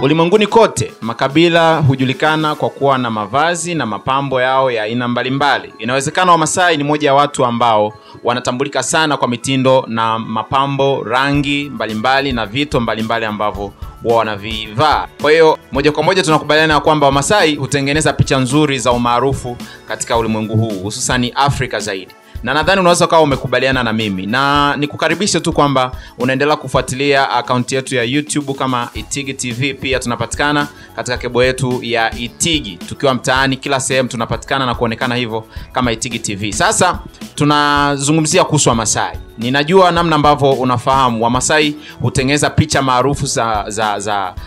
Ulimwenguni kote, makabila hujulikana kwa kuwa na mavazi na mapambo yao ya aina mbalimbali. Inawezekana Wamasai ni moja ya watu ambao wanatambulika sana kwa mitindo na mapambo, rangi mbalimbali na vitu mbalimbali ambavyo wao wanavivaa. Kwa hiyo moja kwa moja tunakubaliana kwamba Wamasai hutengeneza picha nzuri za umaarufu katika ulimwengu huu, hususan Afrika zaidi. Na nadhani unaweza kuwa umekubaliana na mimi. Na nikukaribisha tu kwamba unaendelea kufuatilia akaunti yetu ya YouTube kama Itigi TV. Pia tunapatikana katika kebo yetu ya Itigi. Tukiwa mtaani kila sehemu tunapatikana na kuonekana hivyo kama Itigi TV. Sasa tunazungumzia kuhusu Wamasai. Ninajua namna ambavyo unafahamu Wamasai hutengeneza picha maarufu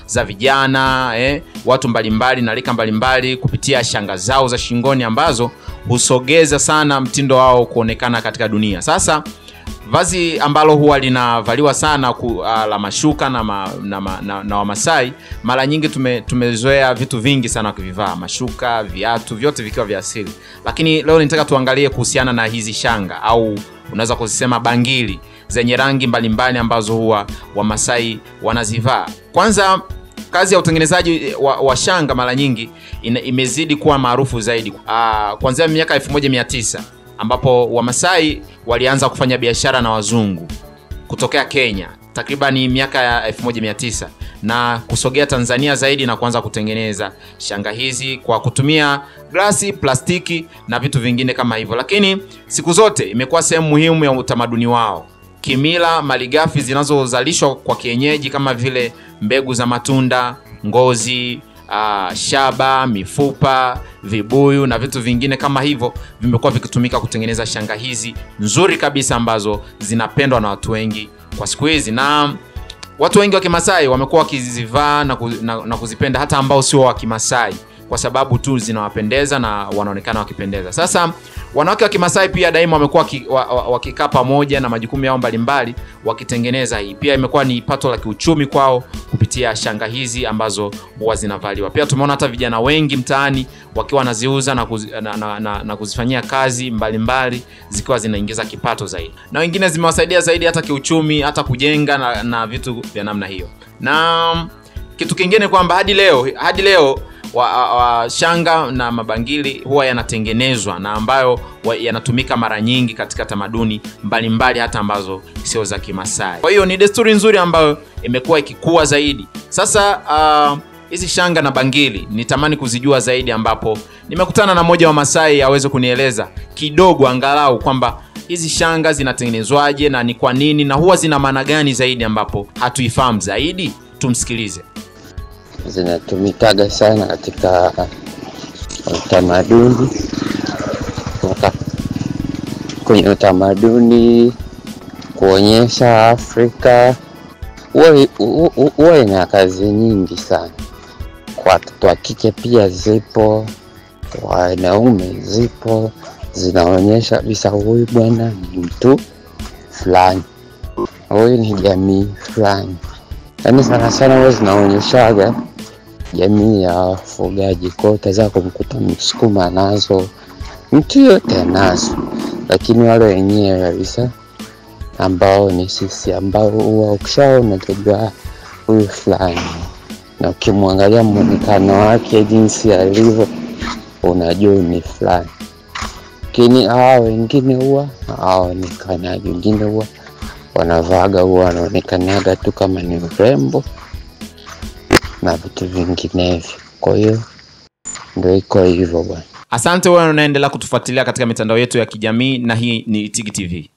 za vijana, watu mbalimbali na rika mbalimbali kupitia shanga zao za shingoni ambazo husogeza sana mtindo wao kuonekana katika dunia. Sasa vazi ambalo huwa linavaliwa sana la mashuka na Wamasai, mara nyingi tumezoea vitu vingi sana kuvivaa, mashuka, viatu, vyote vikiwa vya asili. Lakini leo nitaka tuangalie kuhusiana na hizi shanga au unaweza kusema bangili zenye rangi mbalimbali ambazo huwa Wamasai wanazivaa. Kwanza, kazi ya utengenezaji wa shanga mara nyingi imezidi kuwa maarufu zaidi kuanzia miaka 1900 ambapo Wamasai walianza kufanya biashara na wazungu kutokea Kenya takriban miaka ya 1900 na kusogea Tanzania zaidi na kuanza kutengeneza shanga hizi kwa kutumia glasi, plastiki na vitu vingine kama hivyo. Lakini siku zote imekuwa sehemu muhimu ya utamaduni wao. Kimila, malighafi zinazozalishwa kwa kienyeji kama vile mbegu za matunda, ngozi, shaba, mifupa, vibuyu na vitu vingine kama hivyo vimekuwa vikitumika kutengeneza shanga hizi nzuri kabisa ambazo zinapendwa na watu wengi kwa siku hizi. Na watu wengi wa Kimasai wamekuwa wakizivaa na kuzipenda, hata ambao sio wa Kimasai, kwa sababu tu zinawapendeza na wanaonekana wakipendeza. Sasa wanawake wa Kimasai pia daima wamekuwa wakikaa pamoja na majukumu yao mbalimbali wakitengeneza hii. Pia imekuwa ni pato la kiuchumi kwao kupitia shanga hizi ambazo huwa zinavaliwa. Pia tumeona hata vijana wengi mtaani wakiwa wanaziuza na kuzifanyia kazi mbalimbali zikiwa zinaingiza kipato zaidi. Na wengine zimewasaidia zaidi hata kiuchumi, hata kujenga na vitu vya namna hiyo. Na kitu kingine kwamba hadi leo shanga na mabangili huwa yanatengenezwa na ambayo yanatumika mara nyingi katika tamaduni mbalimbali hata ambazo sio za Kimasai. Kwa hiyo ni desturi nzuri ambayo imekuwa ikikua zaidi. Sasa hizi shanga na bangili nitamani kuzijua zaidi, ambapo nimekutana na mmoja wa Masai aweze kunieleza kidogo angalau kwamba hizi shanga zinatengenezwaje na ni kwa nini na huwa zina maana gani zaidi, ambapo hatuifahamu zaidi. Tumsikilize. Zinatumikaga sana katika utamaduni, kwenye utamaduni kuonyesha Afrika. Huwa ina kazi nyingi sana. Kwa watoto wa kike pia zipo, wanaume zipo, zinaonyesha kabisa huyu bwana ni mtu fulani, huyu ni jamii fulani. Yaani sana sana huwa zinaonyeshaga jamii ya wafugaji. Kwa utaweza kumkuta Msukuma nazo, mtu yote nazo, lakini wale wenyewe kabisa ambao ni sisi, ambao huwa ukishaona unajua huyu fulani, na ukimwangalia muonekano wake jinsi alivyo unajua ni fulani. Lakini hao wengine huwa hawaonekanaji, wengine huwa wanavaga huwa wanaonekanaga tu kama ni urembo na vitu vinginevyo. Kwa hiyo ndio iko hivyo bwana. Asante wewe unaendelea kutufuatilia katika mitandao yetu ya kijamii, na hii ni Itigi TV.